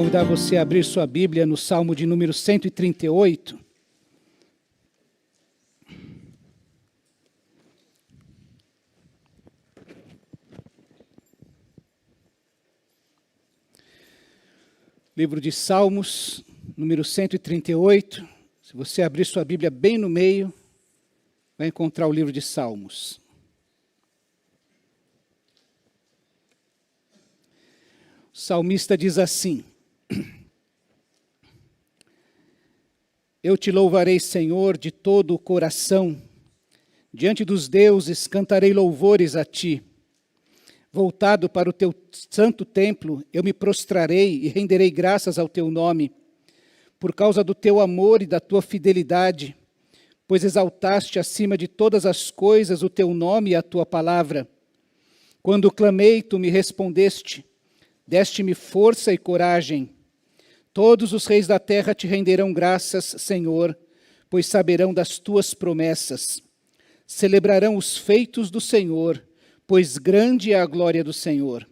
convidar você a abrir sua Bíblia no Salmo de número 138. Livro de Salmos, número 138. Se você abrir sua Bíblia bem no meio, vai encontrar o livro de Salmos. O salmista diz assim: Eu te louvarei, Senhor, de todo o coração. Diante dos deuses cantarei louvores a ti. Voltado para o teu santo templo, eu me prostrarei e renderei graças ao teu nome, por causa do teu amor e da tua fidelidade, pois exaltaste acima de todas as coisas o teu nome e a tua palavra. Quando clamei, tu me respondeste, deste-me força e coragem. Todos os reis da terra te renderão graças, Senhor, pois saberão das tuas promessas. Celebrarão os feitos do Senhor, pois grande é a glória do Senhor.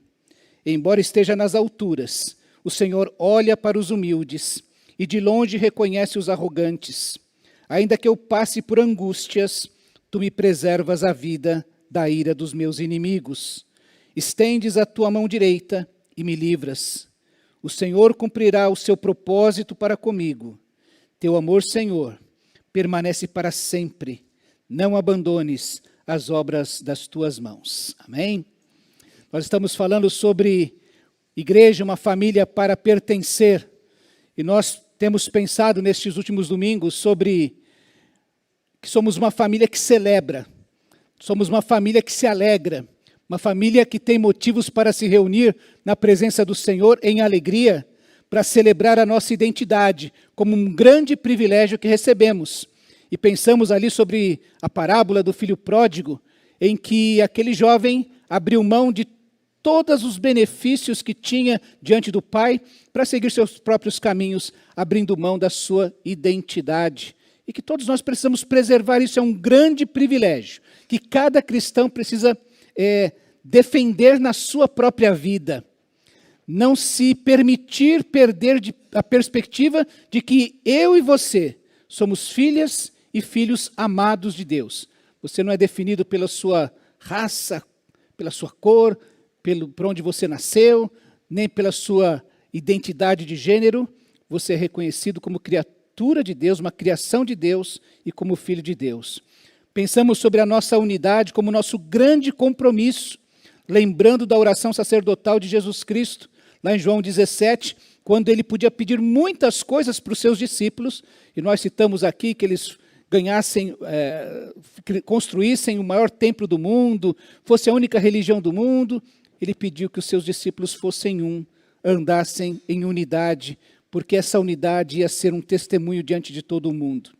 Embora esteja nas alturas, o Senhor olha para os humildes e de longe reconhece os arrogantes. Ainda que eu passe por angústias, tu me preservas a vida da ira dos meus inimigos. Estendes a tua mão direita e me livras. O Senhor cumprirá o seu propósito para comigo. Teu amor, Senhor, permanece para sempre. Não abandones as obras das tuas mãos. Amém? Nós estamos falando sobre igreja, uma família para pertencer. E nós temos pensado nestes últimos domingos sobre que somos uma família que celebra. Somos uma família que se alegra. Uma família que tem motivos para se reunir na presença do Senhor em alegria, para celebrar a nossa identidade como um grande privilégio que recebemos. E pensamos ali sobre a parábola do filho pródigo, em que aquele jovem abriu mão de todos os benefícios que tinha diante do pai para seguir seus próprios caminhos, abrindo mão da sua identidade. E que todos nós precisamos preservar isso, é um grande privilégio, que cada cristão precisa defender na sua própria vida. Não se permitir perder a perspectiva de que eu e você somos filhas e filhos amados de Deus. Você não é definido pela sua raça, pela sua cor, por onde você nasceu, nem pela sua identidade de gênero. Você é reconhecido como criatura de Deus, uma criação de Deus e como filho de Deus. Pensamos sobre a nossa unidade como nosso grande compromisso, lembrando da oração sacerdotal de Jesus Cristo, lá em João 17, quando ele podia pedir muitas coisas para os seus discípulos, e nós citamos aqui que eles construíssem o maior templo do mundo, fosse a única religião do mundo. Ele pediu que os seus discípulos fossem andassem em unidade, porque essa unidade ia ser um testemunho diante de todo o mundo.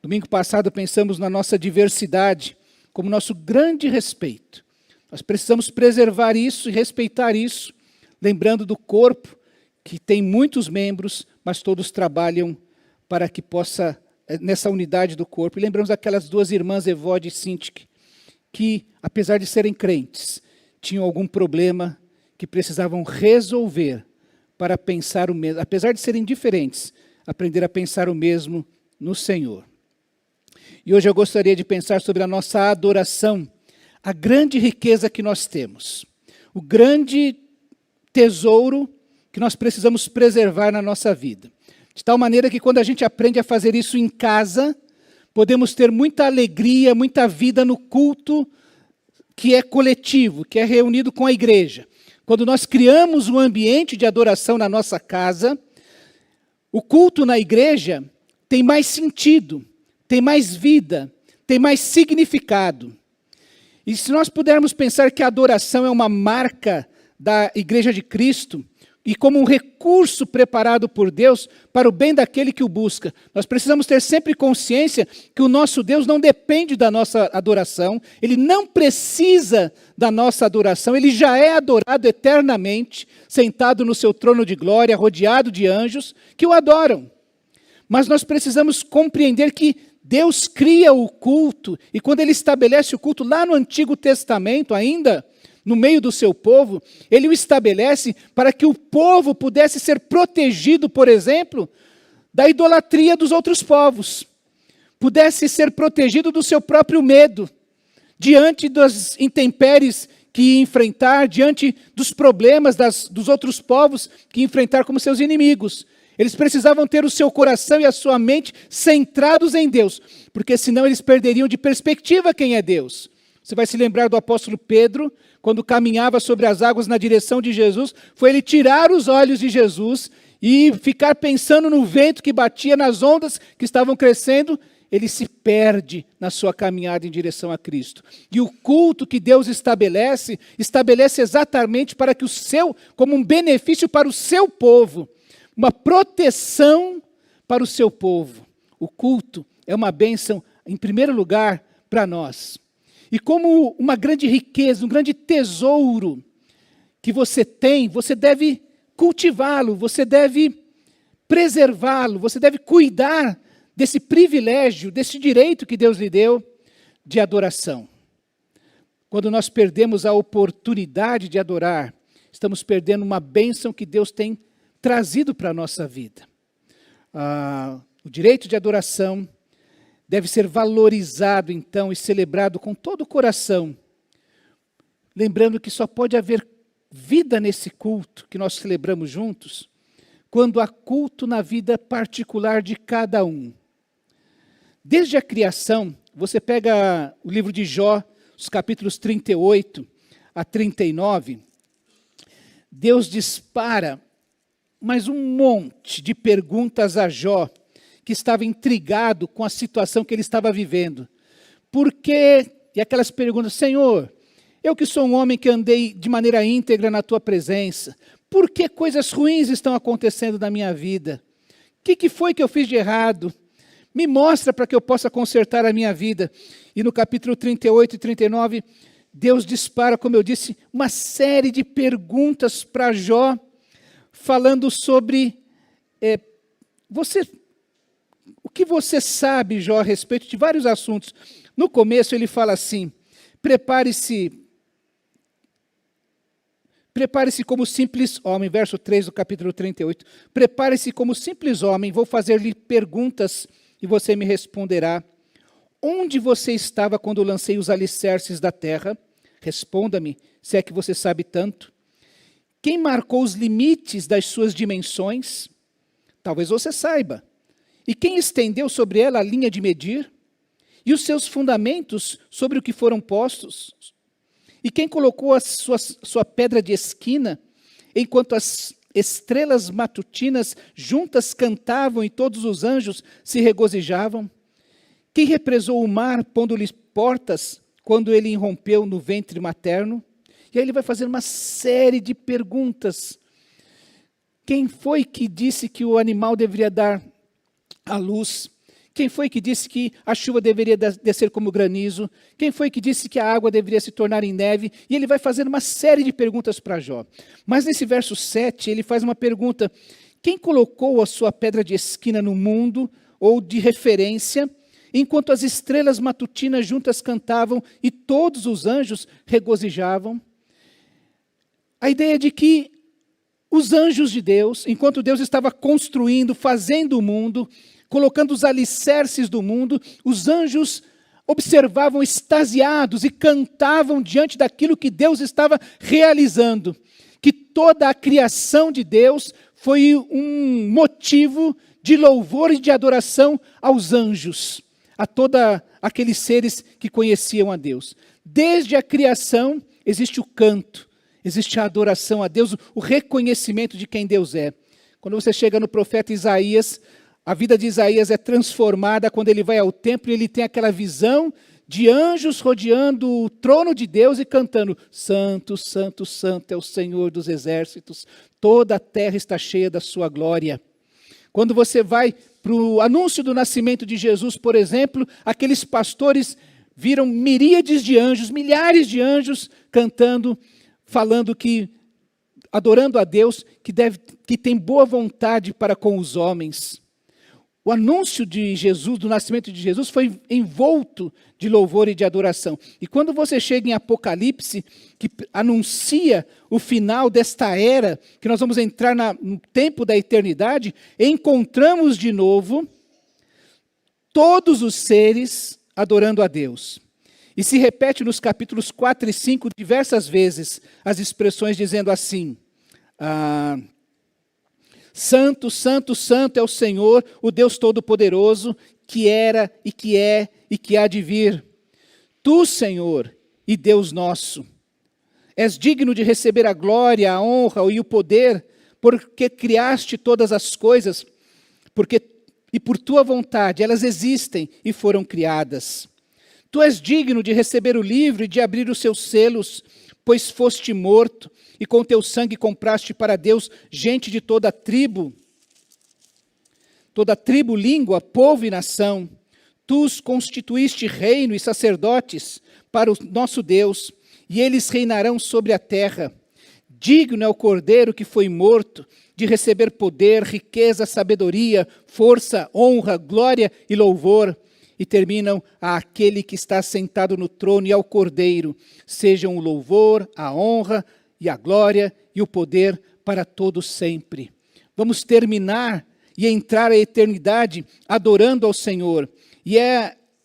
Domingo passado pensamos na nossa diversidade como nosso grande respeito. Nós precisamos preservar isso e respeitar isso, lembrando do corpo, que tem muitos membros, mas todos trabalham para que possa, nessa unidade do corpo. E lembramos daquelas duas irmãs, Evode e Sintique, que, apesar de serem crentes, tinham algum problema que precisavam resolver para pensar o mesmo. Apesar de serem diferentes, aprender a pensar o mesmo no Senhor. E hoje eu gostaria de pensar sobre a nossa adoração, a grande riqueza que nós temos, o grande tesouro que nós precisamos preservar na nossa vida. De tal maneira que quando a gente aprende a fazer isso em casa, podemos ter muita alegria, muita vida no culto que é coletivo, que é reunido com a igreja. Quando nós criamos um ambiente de adoração na nossa casa, o culto na igreja tem mais sentido, tem mais vida, tem mais significado. E se nós pudermos pensar que a adoração é uma marca da Igreja de Cristo, e como um recurso preparado por Deus para o bem daquele que o busca, nós precisamos ter sempre consciência que o nosso Deus não depende da nossa adoração, Ele não precisa da nossa adoração, Ele já é adorado eternamente, sentado no seu trono de glória, rodeado de anjos que o adoram. Mas nós precisamos compreender que Deus cria o culto, e quando Ele estabelece o culto lá no Antigo Testamento ainda, no meio do seu povo, ele o estabelece para que o povo pudesse ser protegido, por exemplo, da idolatria dos outros povos, pudesse ser protegido do seu próprio medo, diante das intempéries que ia enfrentar, diante dos problemas dos outros povos que ia enfrentar como seus inimigos. Eles precisavam ter o seu coração e a sua mente centrados em Deus, porque senão eles perderiam de perspectiva quem é Deus. Você vai se lembrar do apóstolo Pedro, quando caminhava sobre as águas na direção de Jesus, foi ele tirar os olhos de Jesus e ficar pensando no vento que batia, nas ondas que estavam crescendo. Ele se perde na sua caminhada em direção a Cristo. E o culto que Deus estabelece exatamente para que como um benefício para o seu povo, uma proteção para o seu povo. O culto é uma bênção, em primeiro lugar, para nós. E como uma grande riqueza, um grande tesouro que você tem, você deve cultivá-lo, você deve preservá-lo, você deve cuidar desse privilégio, desse direito que Deus lhe deu de adoração. Quando nós perdemos a oportunidade de adorar, estamos perdendo uma bênção que Deus tem trazido para a nossa vida. O direito de adoração deve ser valorizado, então, e celebrado com todo o coração, lembrando que só pode haver vida nesse culto que nós celebramos juntos, quando há culto na vida particular de cada um. Desde a criação, você pega o livro de Jó, os capítulos 38 a 39, Deus dispara mais um monte de perguntas a Jó, que estava intrigado com a situação que ele estava vivendo. Por quê? E aquelas perguntas: Senhor, eu que sou um homem que andei de maneira íntegra na tua presença, por que coisas ruins estão acontecendo na minha vida? O que foi que eu fiz de errado? Me mostra para que eu possa consertar a minha vida. E no capítulo 38 e 39, Deus dispara, como eu disse, uma série de perguntas para Jó, falando sobre o que você sabe, Jó, a respeito de vários assuntos. No começo ele fala assim: prepare-se como simples homem, verso 3 do capítulo 38. Prepare-se como simples homem, vou fazer-lhe perguntas e você me responderá. Onde você estava quando lancei os alicerces da terra? Responda-me, se é que você sabe tanto. Quem marcou os limites das suas dimensões? Talvez você saiba. E quem estendeu sobre ela a linha de medir? E os seus fundamentos sobre o que foram postos? E quem colocou a sua pedra de esquina, enquanto as estrelas matutinas juntas cantavam e todos os anjos se regozijavam? Quem represou o mar, pondo-lhe portas, quando ele irrompeu no ventre materno? E aí ele vai fazer uma série de perguntas. Quem foi que disse que o animal deveria dar à luz? Quem foi que disse que a chuva deveria descer como granizo? Quem foi que disse que a água deveria se tornar em neve? E ele vai fazer uma série de perguntas para Jó. Mas nesse verso 7, ele faz uma pergunta: quem colocou a sua pedra de esquina no mundo, ou de referência, enquanto as estrelas matutinas juntas cantavam e todos os anjos regozijavam? A ideia de que os anjos de Deus, enquanto Deus estava construindo, fazendo o mundo, colocando os alicerces do mundo, os anjos observavam extasiados e cantavam diante daquilo que Deus estava realizando. Que toda a criação de Deus foi um motivo de louvor e de adoração aos anjos, a todos aqueles seres que conheciam a Deus. Desde a criação existe o canto, existe a adoração a Deus, o reconhecimento de quem Deus é. Quando você chega no profeta Isaías, a vida de Isaías é transformada quando ele vai ao templo e ele tem aquela visão de anjos rodeando o trono de Deus e cantando: Santo, Santo, Santo é o Senhor dos exércitos, toda a terra está cheia da sua glória. Quando você vai para o anúncio do nascimento de Jesus, por exemplo, aqueles pastores viram miríades de anjos, milhares de anjos cantando, falando que, adorando a Deus, que tem boa vontade para com os homens. O anúncio de Jesus, do nascimento de Jesus, foi envolto de louvor e de adoração. E quando você chega em Apocalipse, que anuncia o final desta era, que nós vamos entrar no tempo da eternidade, encontramos de novo todos os seres adorando a Deus. E se repete nos capítulos 4 e 5 diversas vezes as expressões dizendo assim: Santo, Santo, Santo é o Senhor, o Deus Todo-Poderoso, que era e que é e que há de vir. Tu, Senhor, e Deus nosso, és digno de receber a glória, a honra e o poder, porque criaste todas as coisas, e por tua vontade elas existem e foram criadas. Tu és digno de receber o livro e de abrir os seus selos, pois foste morto, e com teu sangue compraste para Deus gente de toda tribo, língua, povo e nação. Tu os constituíste reino e sacerdotes para o nosso Deus, e eles reinarão sobre a terra. Digno é o Cordeiro que foi morto, de receber poder, riqueza, sabedoria, força, honra, glória e louvor. E terminam: àquele que está sentado no trono e ao Cordeiro, sejam o louvor, a honra e a glória e o poder para todos sempre. Vamos terminar e entrar à eternidade adorando ao Senhor. E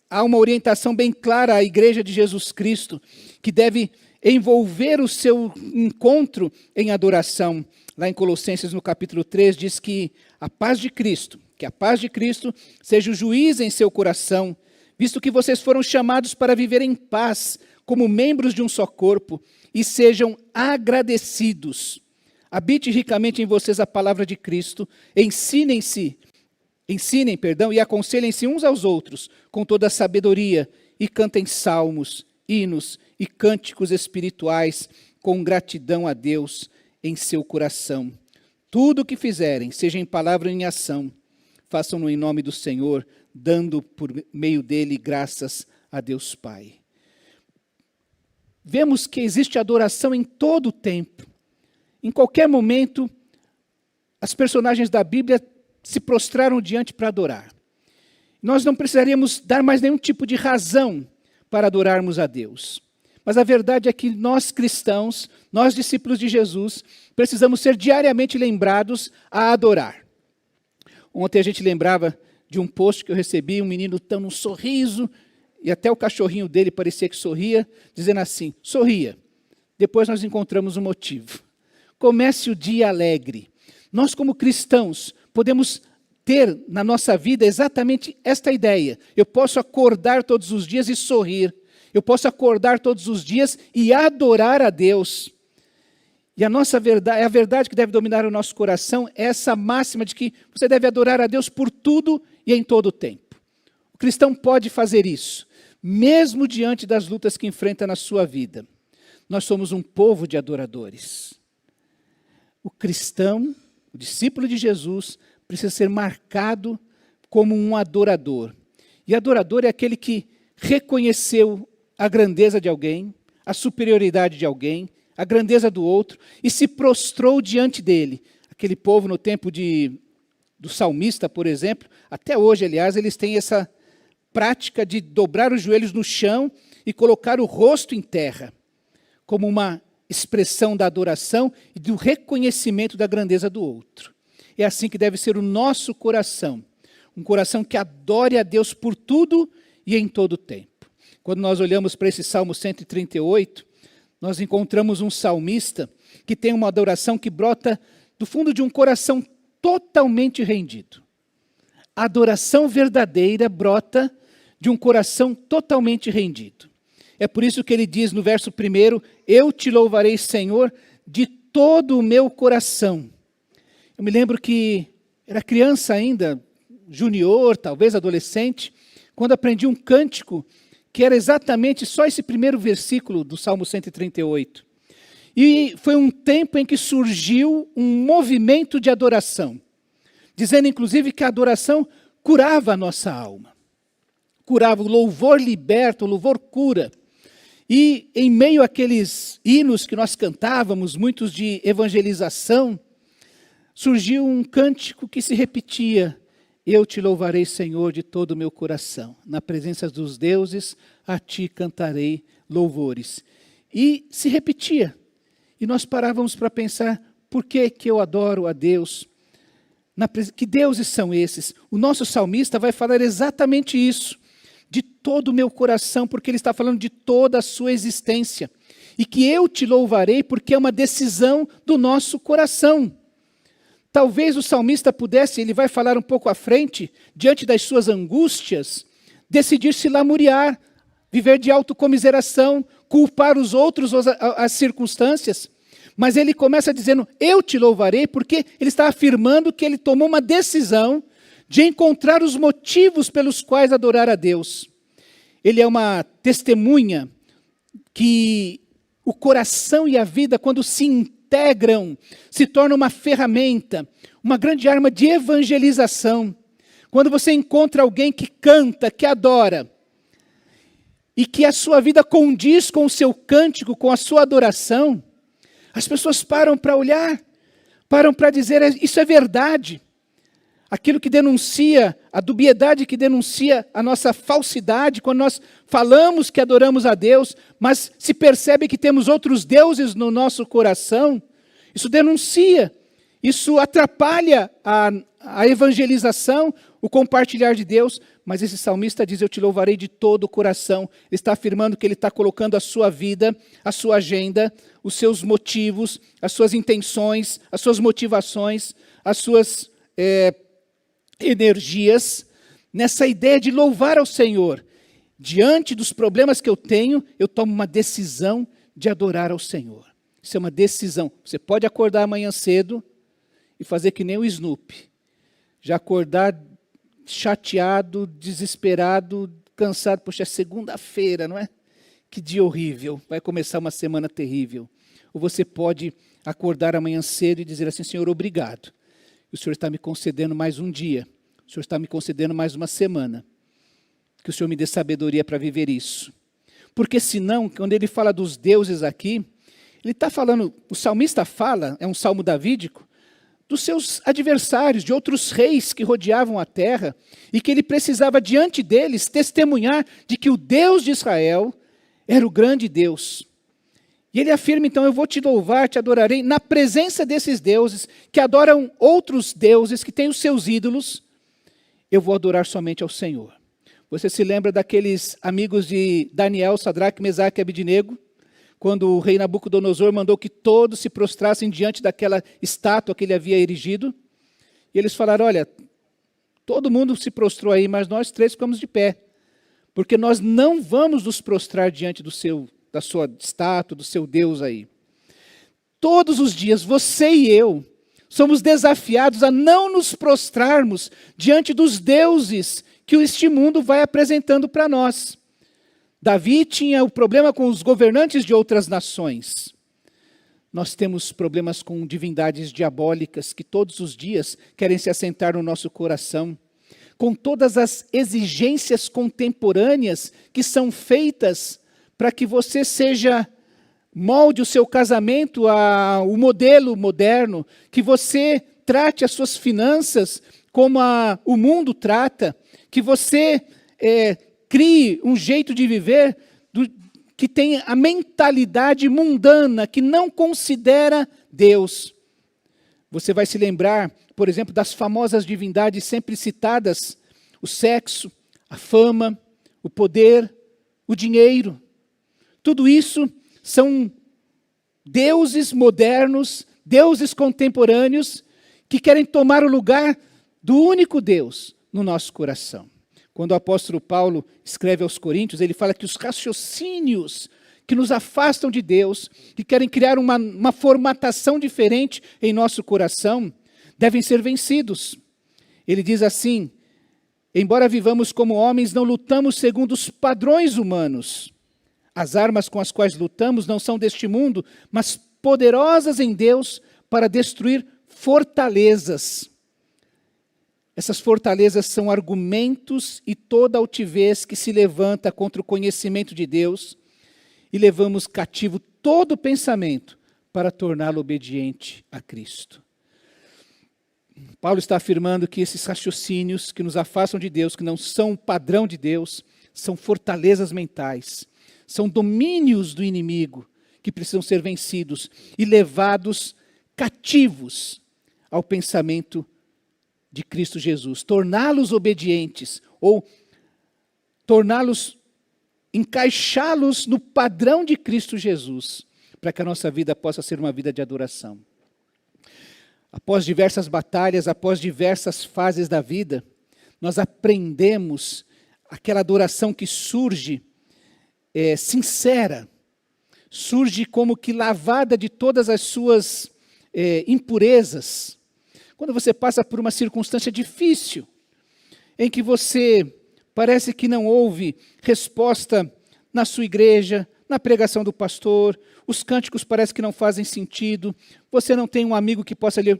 há uma orientação bem clara à Igreja de Jesus Cristo, que deve envolver o seu encontro em adoração. Lá em Colossenses, no capítulo 3, diz que a paz de Cristo seja o juiz em seu coração, visto que vocês foram chamados para viver em paz, como membros de um só corpo, e sejam agradecidos. Habite ricamente em vocês a palavra de Cristo, ensinem e aconselhem-se uns aos outros, com toda a sabedoria, e cantem salmos, hinos e cânticos espirituais, com gratidão a Deus em seu coração. Tudo o que fizerem, seja em palavra ou em ação, façam-no em nome do Senhor, dando por meio dele graças a Deus Pai. Vemos que existe adoração em todo o tempo. Em qualquer momento, as personagens da Bíblia se prostraram diante para adorar. Nós não precisaríamos dar mais nenhum tipo de razão para adorarmos a Deus. Mas a verdade é que nós cristãos, nós discípulos de Jesus, precisamos ser diariamente lembrados a adorar. Ontem a gente lembrava de um post que eu recebi, um menino dando um sorriso, e até o cachorrinho dele parecia que sorria, dizendo assim: sorria, depois nós encontramos um motivo. Comece o dia alegre. Nós, como cristãos, podemos ter na nossa vida exatamente esta ideia. Eu posso acordar todos os dias e sorrir. Eu posso acordar todos os dias e adorar a Deus. E a nossa verdade, a verdade que deve dominar o nosso coração é essa máxima de que você deve adorar a Deus por tudo e em todo o tempo. O cristão pode fazer isso, mesmo diante das lutas que enfrenta na sua vida. Nós somos um povo de adoradores. O cristão, o discípulo de Jesus, precisa ser marcado como um adorador. E adorador é aquele que reconheceu a grandeza de alguém, a superioridade de alguém, a grandeza do outro, e se prostrou diante dele. Aquele povo no tempo do salmista, por exemplo, até hoje, aliás, eles têm essa prática de dobrar os joelhos no chão e colocar o rosto em terra, como uma expressão da adoração e do reconhecimento da grandeza do outro. É assim que deve ser o nosso coração, um coração que adore a Deus por tudo e em todo o tempo. Quando nós olhamos para esse Salmo 138, nós encontramos um salmista que tem uma adoração que brota do fundo de um coração totalmente rendido. A adoração verdadeira brota de um coração totalmente rendido. É por isso que ele diz no verso 1, eu te louvarei, Senhor, de todo o meu coração. Eu me lembro que era criança ainda, junior, talvez adolescente, quando aprendi um cântico que era exatamente só esse primeiro versículo do Salmo 138. E foi um tempo em que surgiu um movimento de adoração, dizendo inclusive que a adoração curava a nossa alma. Curava, o louvor liberta, o louvor cura. E em meio àqueles hinos que nós cantávamos, muitos de evangelização, surgiu um cântico que se repetia: Eu te louvarei, Senhor, de todo o meu coração. Na presença dos deuses, a ti cantarei louvores. E se repetia. E nós parávamos para pensar, por que que eu adoro a Deus? Que deuses são esses? O nosso salmista vai falar exatamente isso. De todo o meu coração, porque ele está falando de toda a sua existência. E que eu te louvarei, porque é uma decisão do nosso coração. Talvez o salmista pudesse, ele vai falar um pouco à frente, diante das suas angústias, decidir se lamuriar, viver de autocomiseração, culpar os outros, as circunstâncias. Mas ele começa dizendo, eu te louvarei, porque ele está afirmando que ele tomou uma decisão de encontrar os motivos pelos quais adorar a Deus. Ele é uma testemunha que o coração e a vida, quando se integram, se torna uma ferramenta, uma grande arma de evangelização. Quando você encontra alguém que canta, que adora, e que a sua vida condiz com o seu cântico, com a sua adoração, as pessoas param para olhar, param para dizer, isso é verdade. Aquilo que denuncia, a dubiedade que denuncia a nossa falsidade, quando nós falamos que adoramos a Deus, mas se percebe que temos outros deuses no nosso coração, isso denuncia, isso atrapalha a evangelização, o compartilhar de Deus, mas esse salmista diz, eu te louvarei de todo o coração. Ele está afirmando que ele está colocando a sua vida, a sua agenda, os seus motivos, as suas intenções, as suas motivações, as suas energias, nessa ideia de louvar ao Senhor. Diante dos problemas que eu tenho, eu tomo uma decisão de adorar ao Senhor. Isso é uma decisão. Você pode acordar amanhã cedo e fazer que nem o Snoopy. Já acordar chateado, desesperado, cansado. Poxa, é segunda-feira, não é? Que dia horrível. Vai começar uma semana terrível. Ou você pode acordar amanhã cedo e dizer assim, Senhor, obrigado. O Senhor está me concedendo mais um dia. O Senhor está me concedendo mais uma semana. Que o Senhor me dê sabedoria para viver isso. Porque senão, quando ele fala dos deuses aqui, ele está falando, o salmista fala, é um salmo davídico, dos seus adversários, de outros reis que rodeavam a terra, e que ele precisava, diante deles, testemunhar de que o Deus de Israel era o grande Deus. E ele afirma, então, eu vou te louvar, te adorarei, na presença desses deuses, que adoram outros deuses, que têm os seus ídolos, eu vou adorar somente ao Senhor. Você se lembra daqueles amigos de Daniel, Sadraque, Mesaque e Abednego? Quando o rei Nabucodonosor mandou que todos se prostrassem diante daquela estátua que ele havia erigido. E eles falaram, olha, todo mundo se prostrou aí, mas nós três ficamos de pé. Porque nós não vamos nos prostrar diante da sua estátua, do seu Deus aí. Todos os dias, você e eu, somos desafiados a não nos prostrarmos diante dos deuses que este mundo vai apresentando para nós. Davi tinha o problema com os governantes de outras nações. Nós temos problemas com divindades diabólicas que todos os dias querem se assentar no nosso coração. Com todas as exigências contemporâneas que são feitas para que você molde o seu casamento ao modelo moderno, que você trate as suas finanças como o mundo trata, que você crie um jeito de viver que tem a mentalidade mundana, que não considera Deus. Você vai se lembrar, por exemplo, das famosas divindades sempre citadas, o sexo, a fama, o poder, o dinheiro. Tudo isso são deuses modernos, deuses contemporâneos, que querem tomar o lugar do único Deus no nosso coração. Quando o apóstolo Paulo escreve aos Coríntios, ele fala que os raciocínios que nos afastam de Deus, que querem criar uma formatação diferente em nosso coração, devem ser vencidos. Ele diz assim, embora vivamos como homens, não lutamos segundo os padrões humanos. As armas com as quais lutamos não são deste mundo, mas poderosas em Deus para destruir fortalezas. Essas fortalezas são argumentos e toda altivez que se levanta contra o conhecimento de Deus e levamos cativo todo pensamento para torná-lo obediente a Cristo. Paulo está afirmando que esses raciocínios que nos afastam de Deus, que não são o padrão de Deus, são fortalezas mentais, são domínios do inimigo que precisam ser vencidos e levados cativos ao pensamento de Cristo Jesus, torná-los obedientes ou torná-los, encaixá-los no padrão de Cristo Jesus, para que a nossa vida possa ser uma vida de adoração. Após diversas batalhas, após diversas fases da vida, nós aprendemos aquela adoração que surge sincera, surge como que lavada de todas as suas impurezas. Quando você passa por uma circunstância difícil, em que você parece que não houve resposta na sua igreja, na pregação do pastor, os cânticos parecem que não fazem sentido, você não tem um amigo que possa lhe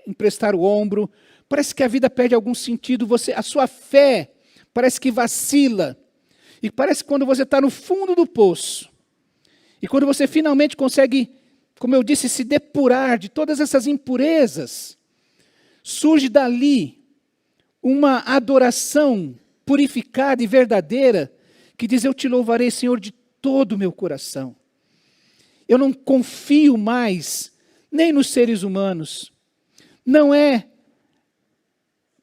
emprestar o ombro, parece que a vida perde algum sentido, a sua fé parece que vacila, e parece que quando você está no fundo do poço, e quando você finalmente consegue, como eu disse, se depurar de todas essas impurezas, surge dali uma adoração purificada e verdadeira, que diz: eu te louvarei, Senhor, de todo o meu coração. Eu não confio mais nem nos seres humanos. Não é,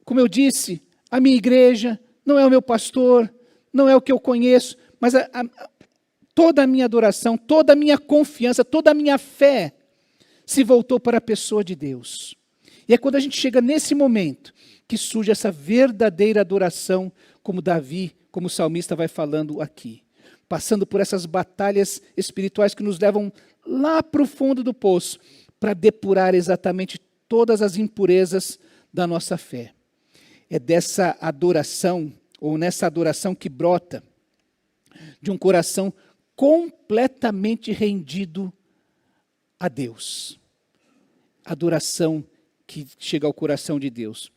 como eu disse, a minha igreja, não é o meu pastor, não é o que eu conheço, mas toda a minha adoração, toda a minha confiança, toda a minha fé se voltou para a pessoa de Deus. E é quando a gente chega nesse momento que surge essa verdadeira adoração, como Davi, como o salmista vai falando aqui. Passando por essas batalhas espirituais que nos levam lá para o fundo do poço, para depurar exatamente todas as impurezas da nossa fé. É dessa adoração, ou nessa adoração que brota de um coração completamente rendido a Deus. Adoração que chega ao coração de Deus.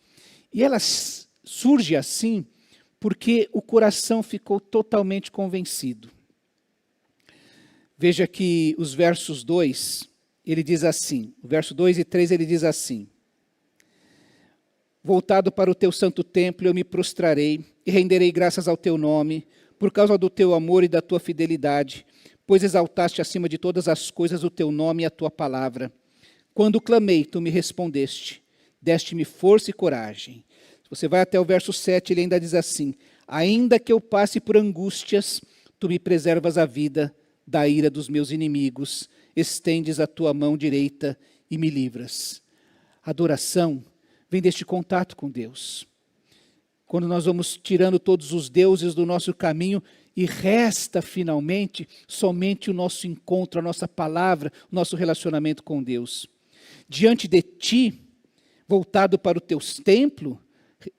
E ela surge assim porque o coração ficou totalmente convencido. Veja que os versos 2, ele diz assim, o verso 2 e 3 ele diz assim: voltado para o teu santo templo eu me prostrarei e renderei graças ao teu nome, por causa do teu amor e da tua fidelidade, pois exaltaste acima de todas as coisas o teu nome e a tua palavra. Quando clamei, tu me respondeste, deste-me força e coragem. Se você vai até o verso 7, ele ainda diz assim: ainda que eu passe por angústias, tu me preservas a vida da ira dos meus inimigos, estendes a tua mão direita e me livras. Adoração vem deste contato com Deus. Quando nós vamos tirando todos os deuses do nosso caminho e resta finalmente somente o nosso encontro, a nossa palavra, o nosso relacionamento com Deus. Diante de ti, voltado para o teu templo,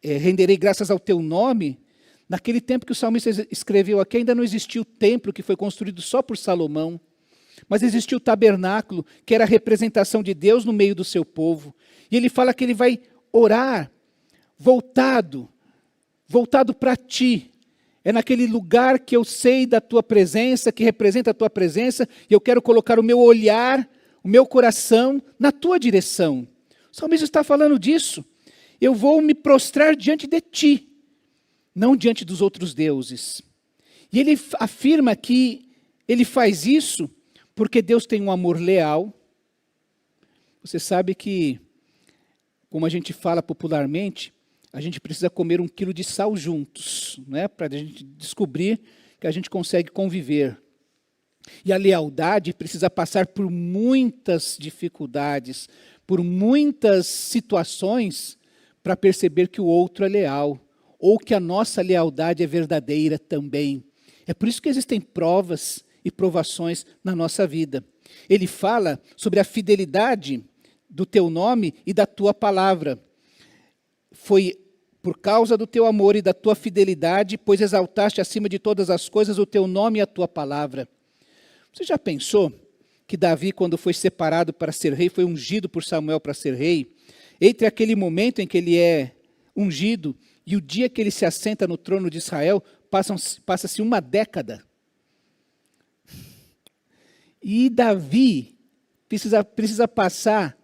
renderei graças ao teu nome. Naquele tempo que o salmista escreveu aqui, ainda não existia o templo que foi construído só por Salomão, mas existia o tabernáculo, que era a representação de Deus no meio do seu povo. E ele fala que ele vai orar voltado para ti. É naquele lugar que eu sei da tua presença, que representa a tua presença, e eu quero colocar o meu olhar, o meu coração na tua direção. O salmista está falando disso. Eu vou me prostrar diante de ti, não diante dos outros deuses. E ele afirma que ele faz isso porque Deus tem um amor leal. Você sabe que, como a gente fala popularmente, a gente precisa comer 1 quilo de sal juntos, né, para a gente descobrir que a gente consegue conviver. E a lealdade precisa passar por muitas dificuldades, por muitas situações, para perceber que o outro é leal, ou que a nossa lealdade é verdadeira também. É por isso que existem provas e provações na nossa vida. Ele fala sobre a fidelidade do teu nome e da tua palavra. Foi por causa do teu amor e da tua fidelidade, pois exaltaste acima de todas as coisas o teu nome e a tua palavra. Você já pensou que Davi, quando foi separado para ser rei, foi ungido por Samuel para ser rei? Entre aquele momento em que ele é ungido e o dia que ele se assenta no trono de Israel, passa-se uma década. E Davi precisa passar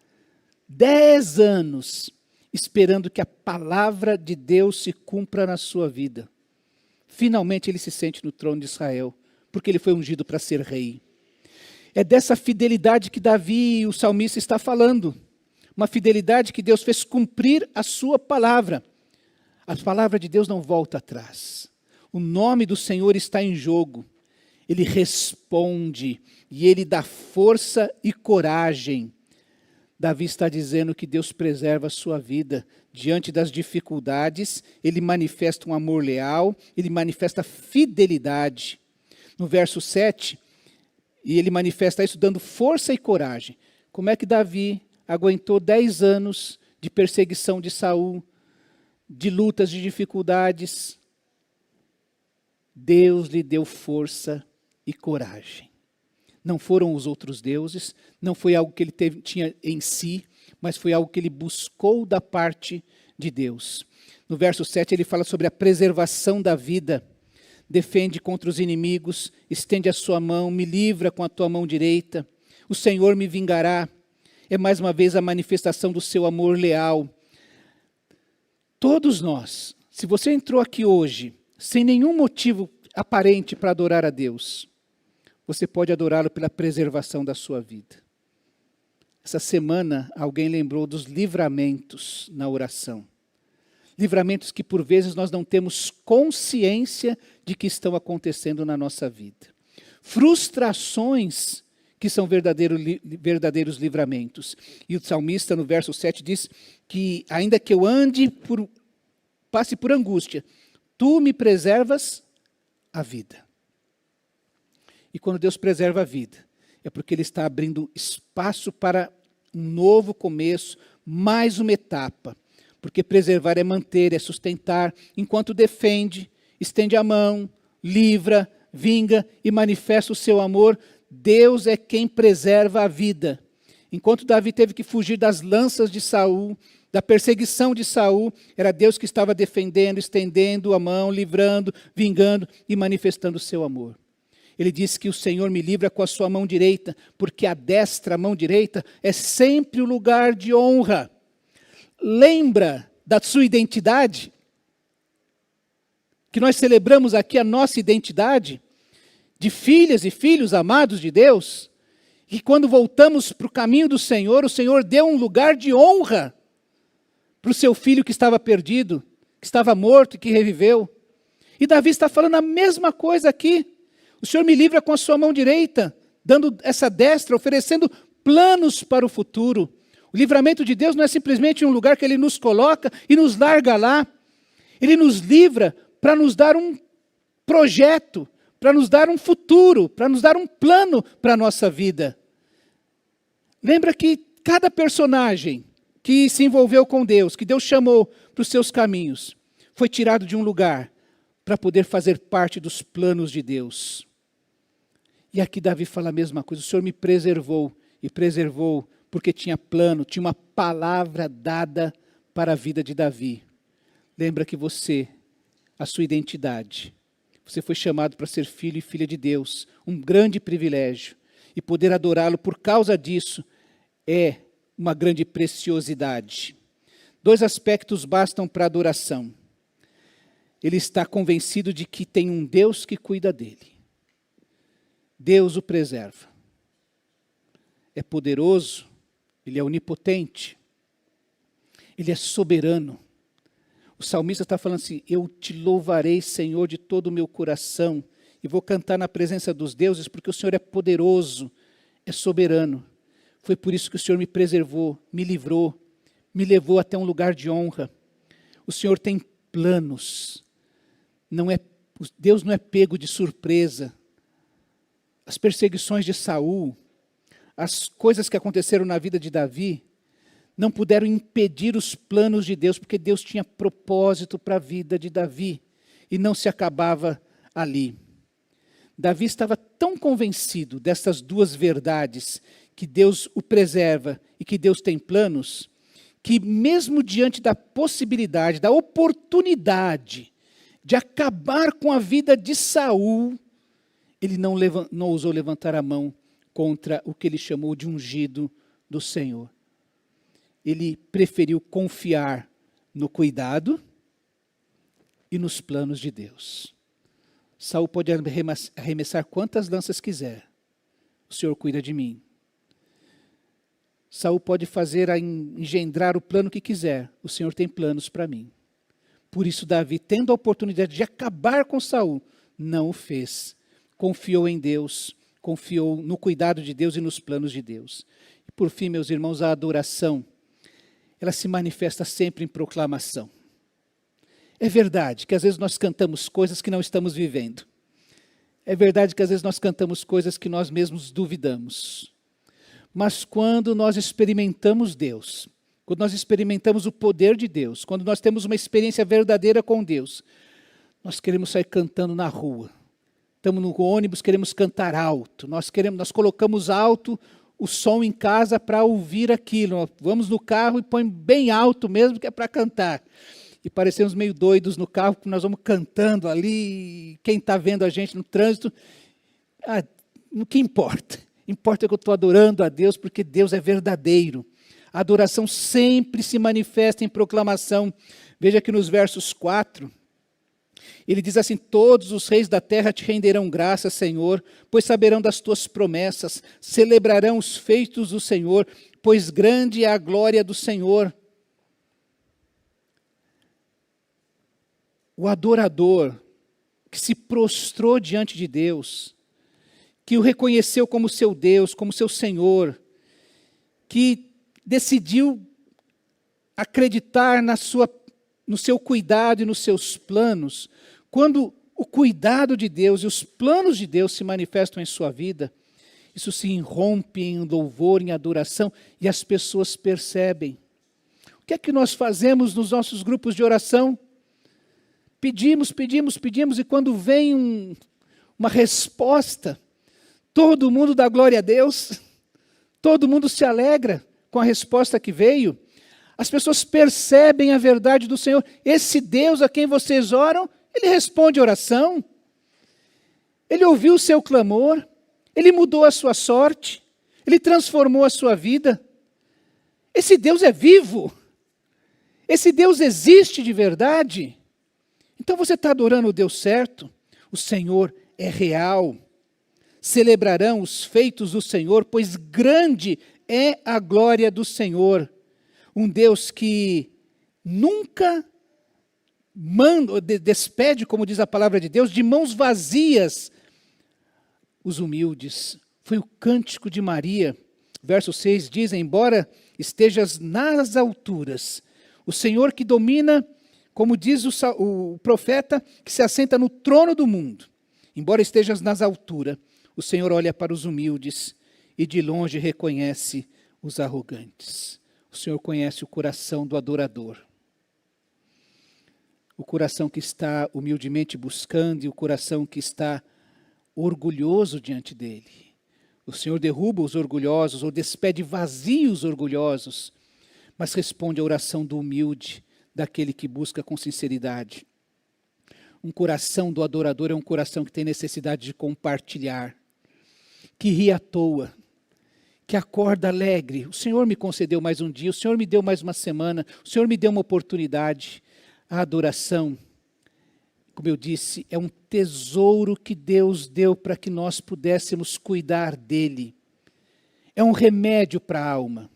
10 anos esperando que a palavra de Deus se cumpra na sua vida. Finalmente ele se sente no trono de Israel, porque ele foi ungido para ser rei. É dessa fidelidade que Davi, o salmista, está falando. Uma fidelidade que Deus fez cumprir a sua palavra. A palavra de Deus não volta atrás. O nome do Senhor está em jogo. Ele responde e ele dá força e coragem. Davi está dizendo que Deus preserva a sua vida. Diante das dificuldades, ele manifesta um amor leal, ele manifesta fidelidade. No verso 7, e ele manifesta isso dando força e coragem. Como é que Davi aguentou 10 anos de perseguição de Saul, de lutas, de dificuldades? Deus lhe deu força e coragem. Não foram os outros deuses, não foi algo que ele tinha em si, mas foi algo que ele buscou da parte de Deus. No verso 7 ele fala sobre a preservação da vida. Defende contra os inimigos, estende a sua mão, me livra com a tua mão direita. O Senhor me vingará. É mais uma vez a manifestação do seu amor leal. Todos nós, se você entrou aqui hoje, sem nenhum motivo aparente para adorar a Deus, você pode adorá-lo pela preservação da sua vida. Essa semana, alguém lembrou dos livramentos na oração. Livramentos que, por vezes, nós não temos consciência de que estão acontecendo na nossa vida. Frustrações que são verdadeiros livramentos. E o salmista, no verso 7, diz que, ainda que eu passe por angústia, tu me preservas a vida. E quando Deus preserva a vida, é porque Ele está abrindo espaço para um novo começo, mais uma etapa. Porque preservar é manter, é sustentar, enquanto defende, estende a mão, livra, vinga e manifesta o seu amor. Deus é quem preserva a vida. Enquanto Davi teve que fugir das lanças de Saul, da perseguição de Saul, era Deus que estava defendendo, estendendo a mão, livrando, vingando e manifestando o seu amor. Ele disse que o Senhor me livra com a sua mão direita, porque a destra, a mão direita, é sempre o lugar de honra. Lembra da sua identidade? Que nós celebramos aqui a nossa identidade de filhas e filhos amados de Deus. E quando voltamos para o caminho do Senhor, o Senhor deu um lugar de honra para o seu filho que estava perdido, que estava morto e que reviveu. E Davi está falando a mesma coisa aqui. O Senhor me livra com a sua mão direita, dando essa destra, oferecendo planos para o futuro. O livramento de Deus não é simplesmente um lugar que Ele nos coloca e nos larga lá. Ele nos livra para nos dar um projeto, para nos dar um futuro, para nos dar um plano para a nossa vida. Lembra que cada personagem que se envolveu com Deus, que Deus chamou para os seus caminhos, foi tirado de um lugar para poder fazer parte dos planos de Deus. E aqui Davi fala a mesma coisa. O Senhor me preservou, e preservou porque tinha plano, tinha uma palavra dada para a vida de Davi. Lembra que você, a sua identidade, você foi chamado para ser filho e filha de Deus, um grande privilégio. E poder adorá-lo por causa disso é uma grande preciosidade. 2 aspectos bastam para a adoração. Ele está convencido de que tem um Deus que cuida dele. Deus o preserva. É poderoso, Ele é onipotente, Ele é soberano. O salmista está falando assim, eu te louvarei, Senhor, de todo o meu coração, e vou cantar na presença dos deuses, porque o Senhor é poderoso, é soberano. Foi por isso que o Senhor me preservou, me livrou, me levou até um lugar de honra. O Senhor tem planos. Deus não é pego de surpresa. As perseguições de Saul, as coisas que aconteceram na vida de Davi, não puderam impedir os planos de Deus, porque Deus tinha propósito para a vida de Davi, e não se acabava ali. Davi estava tão convencido dessas duas verdades, que Deus o preserva e que Deus tem planos, que mesmo diante da possibilidade, da oportunidade de acabar com a vida de Saul, ele não ousou levantar a mão contra o que ele chamou de ungido do Senhor. ele preferiu confiar no cuidado e nos planos de Deus. Saul pode arremessar quantas lanças quiser. O Senhor cuida de mim. Saul pode engendrar o plano que quiser. O Senhor tem planos para mim. Por isso Davi, tendo a oportunidade de acabar com Saul, não o fez. Confiou em Deus, confiou no cuidado de Deus e nos planos de Deus. E por fim, meus irmãos, a adoração, ela se manifesta sempre em proclamação. É verdade que às vezes nós cantamos coisas que não estamos vivendo. É verdade que às vezes nós cantamos coisas que nós mesmos duvidamos. Mas quando nós experimentamos Deus, quando nós experimentamos o poder de Deus, quando nós temos uma experiência verdadeira com Deus, nós queremos sair cantando na rua. Estamos no ônibus, queremos cantar alto. Nós colocamos alto o som em casa para ouvir aquilo. Vamos no carro e põe bem alto mesmo, que é para cantar. E parecemos meio doidos no carro, porque nós vamos cantando ali, quem está vendo a gente no trânsito, o que importa? Importa que eu estou adorando a Deus, porque Deus é verdadeiro. A adoração sempre se manifesta em proclamação. Veja que nos versos 4, ele diz assim: todos os reis da terra te renderão graças, Senhor, pois saberão das tuas promessas, celebrarão os feitos do Senhor, pois grande é a glória do Senhor. O adorador que se prostrou diante de Deus, que o reconheceu como seu Deus, como seu Senhor, que decidiu acreditar no seu cuidado e nos seus planos, quando o cuidado de Deus e os planos de Deus se manifestam em sua vida, isso se irrompe em louvor, em adoração, e as pessoas percebem. O que é que nós fazemos nos nossos grupos de oração? Pedimos, e quando vem uma resposta, todo mundo dá glória a Deus, todo mundo se alegra com a resposta que veio. As pessoas percebem a verdade do Senhor. Esse Deus a quem vocês oram, Ele responde a oração. Ele ouviu o seu clamor, Ele mudou a sua sorte, Ele transformou a sua vida. Esse Deus é vivo, esse Deus existe de verdade. Então você está adorando o Deus certo, o Senhor é real. Celebrarão os feitos do Senhor, pois grande é a glória do Senhor. Um Deus que nunca despede, como diz a palavra de Deus, de mãos vazias os humildes. Foi o cântico de Maria. Verso 6 diz: embora estejas nas alturas, o Senhor que domina, como diz o profeta, que se assenta no trono do mundo. Embora estejas nas alturas, o Senhor olha para os humildes e de longe reconhece os arrogantes. O Senhor conhece o coração do adorador. O coração que está humildemente buscando e o coração que está orgulhoso diante dele. O Senhor derruba os orgulhosos ou despede vazios os orgulhosos, mas responde à oração do humilde, daquele que busca com sinceridade. Um coração do adorador é um coração que tem necessidade de compartilhar, que ri à toa, que acorda alegre. O Senhor me concedeu mais um dia, o Senhor me deu mais uma semana, o Senhor me deu uma oportunidade. A adoração, como eu disse, é um tesouro que Deus deu para que nós pudéssemos cuidar dele. É um remédio para a alma.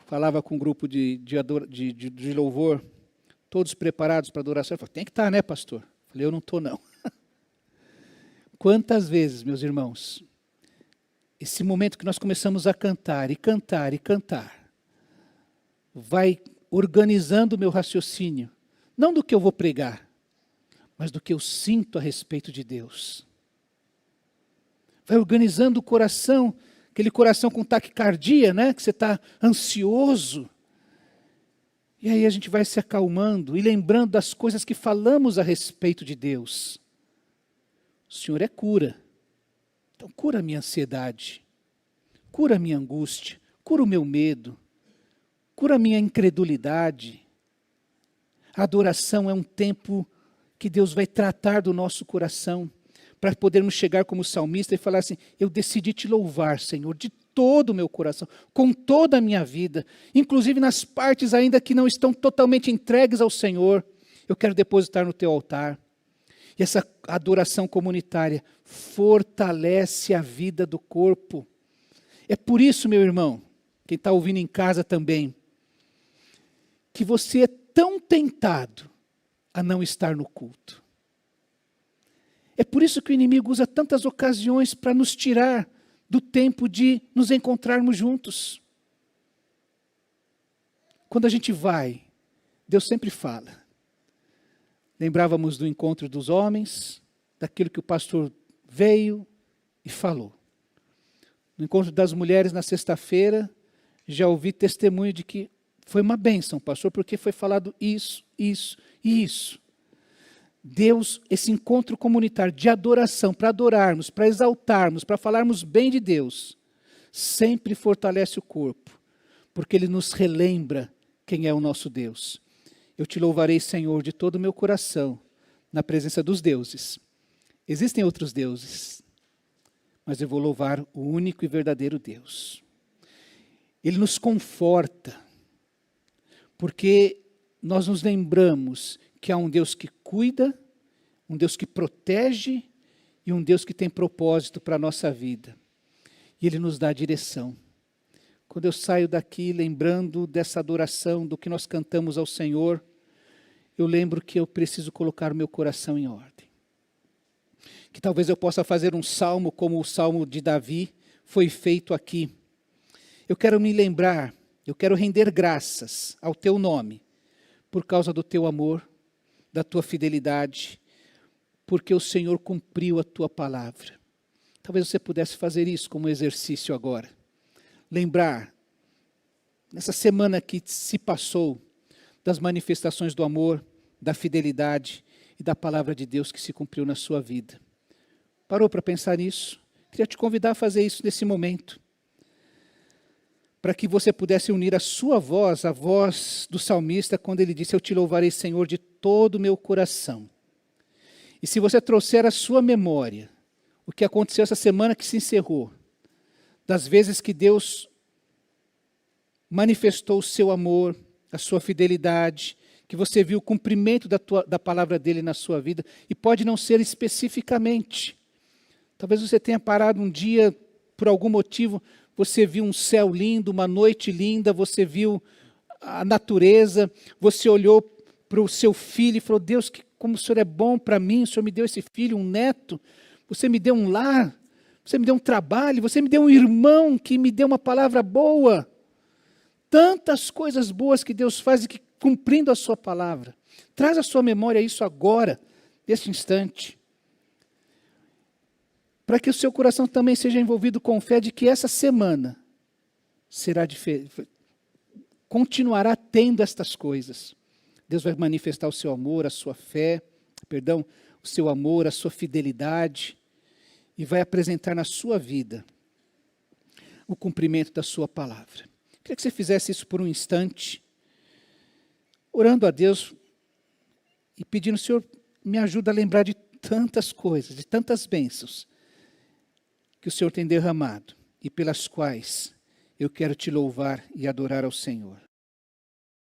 Falava com um grupo de louvor, todos preparados para a adoração. Eu falei: tem que estar, né, pastor? Eu falei: eu não estou, não. Quantas vezes, meus irmãos, esse momento que nós começamos a cantar, e cantar, e cantar, vai organizando o meu raciocínio, não do que eu vou pregar, mas do que eu sinto a respeito de Deus. Vai organizando o coração, aquele coração com taquicardia, né? Que você está ansioso. E aí a gente vai se acalmando e lembrando das coisas que falamos a respeito de Deus. O Senhor é cura. Então cura a minha ansiedade, cura a minha angústia, cura o meu medo, cura a minha incredulidade. A adoração é um tempo que Deus vai tratar do nosso coração, para podermos chegar como salmista e falar assim: eu decidi te louvar, Senhor, de todo o meu coração, com toda a minha vida, inclusive nas partes ainda que não estão totalmente entregues ao Senhor, eu quero depositar no teu altar. E essa adoração comunitária fortalece a vida do corpo. É por isso, meu irmão, quem está ouvindo em casa também, que você é tão tentado a não estar no culto. É por isso que o inimigo usa tantas ocasiões para nos tirar do tempo de nos encontrarmos juntos. Quando a gente vai, Deus sempre fala. Lembrávamos do encontro dos homens, daquilo que o pastor veio e falou. No encontro das mulheres na sexta-feira, já ouvi testemunho de que foi uma bênção, pastor, porque foi falado isso, isso e isso. Deus, esse encontro comunitário de adoração, para adorarmos, para exaltarmos, para falarmos bem de Deus, sempre fortalece o corpo, porque Ele nos relembra quem é o nosso Deus. Eu te louvarei, Senhor, de todo o meu coração, na presença dos deuses. Existem outros deuses, mas eu vou louvar o único e verdadeiro Deus. Ele nos conforta, porque nós nos lembramos que há um Deus que cuida, um Deus que protege e um Deus que tem propósito para a nossa vida. E Ele nos dá direção. Quando eu saio daqui lembrando dessa adoração, do que nós cantamos ao Senhor, eu lembro que eu preciso colocar o meu coração em ordem. Que talvez eu possa fazer um salmo como o salmo de Davi foi feito aqui. Eu quero me lembrar, eu quero render graças ao teu nome, por causa do teu amor, da tua fidelidade, porque o Senhor cumpriu a tua palavra. Talvez você pudesse fazer isso como exercício agora. Lembrar, nessa semana que se passou, das manifestações do amor, da fidelidade e da palavra de Deus que se cumpriu na sua vida. Parou para pensar nisso? Queria te convidar a fazer isso nesse momento, para que você pudesse unir a sua voz, a voz do salmista, quando ele disse, eu te louvarei, Senhor, de todo o meu coração. E se você trouxer à sua memória o que aconteceu essa semana que se encerrou, das vezes que Deus manifestou o seu amor, a sua fidelidade, que você viu o cumprimento da palavra dele na sua vida, e pode não ser especificamente. Talvez você tenha parado um dia, por algum motivo, você viu um céu lindo, uma noite linda, você viu a natureza, você olhou para o seu filho e falou, Deus, como o Senhor é bom para mim, o Senhor me deu esse filho, um neto, você me deu um lar, você me deu um trabalho, você me deu um irmão que me deu uma palavra boa. Tantas coisas boas que Deus faz e que cumprindo a sua palavra. Traz à sua memória isso agora, neste instante. Para que o seu coração também seja envolvido com fé de que essa semana será diferente. Continuará tendo estas coisas. Deus vai manifestar o seu amor, a sua fé, o seu amor, a sua fidelidade, e vai apresentar na sua vida o cumprimento da sua palavra. Queria que você fizesse isso por um instante, orando a Deus e pedindo, Senhor, me ajuda a lembrar de tantas coisas, de tantas bênçãos que o Senhor tem derramado e pelas quais eu quero te louvar e adorar ao Senhor.